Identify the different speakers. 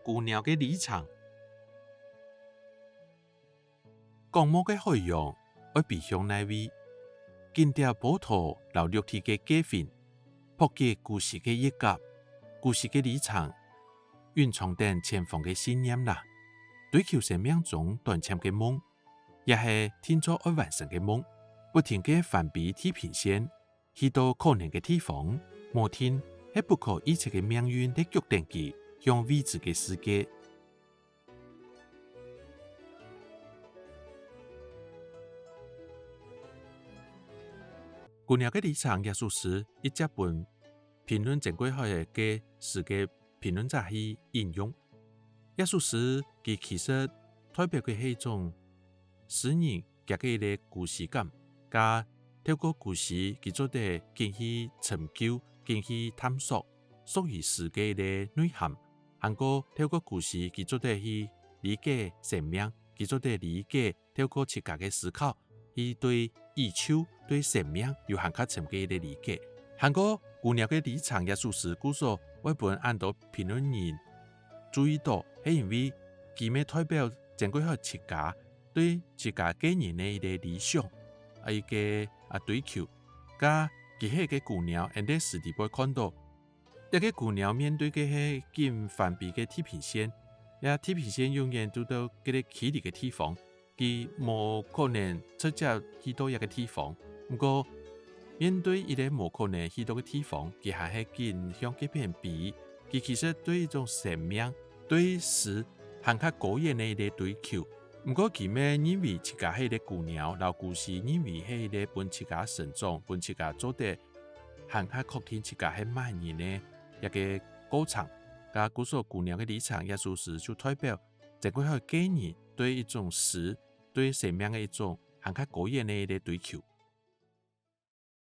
Speaker 1: 古鸟嘅立场。公墓嘅费用要避向哪位？建调保土留绿地嘅家训，破解故事嘅一角，故事嘅立场，蕴藏等前方嘅信念啦。追求生命中短暂嘅梦，也係天作要完成嘅梦。不停嘅翻比地平線，去到可能嘅地方，某天係不可預測嘅命運的決定佢向未知嘅世界。古鳥嘅立場，耶穌是一隻本評論正規學嘅時嘅評論者去引用。耶穌是佢其實代表嘅係一種詩人夾嘅一個故事感，加透過故事佢做得進去尋究、進去探索屬於詩嘅一個內涵，還個透過故事佢做得去理解生命，佢做得理解透過自家嘅思考，去對宇宙、對生命有更加深嘅一個理解。韓國古鳥嘅立場，耶穌是故所為本按到評論人注意到，係因為佢咪代表整個自家對自家個人嘅一個理想，一個追求。加佢係個古鳥，喺啲時地會看到一個古鳥面對嘅係咁翻比嘅地平線，地平線永遠都到嗰啲距離嘅地方，佢冇可能直接去到一個地方。不過面對一個冇可能去到嘅地方，佢還係更向嗰邊比。佢其實對一種生命、對事更加高遠嘅一個追求。不過佢咪認為自家係一個古鳥，老故事認為係一個本自家成長、本自家做得更加確定自家係滿意嘅一個過程。加故所古鳥嘅立場，耶穌是就代表整個個人對一種事、對生命嘅一種更加高遠嘅一個追求。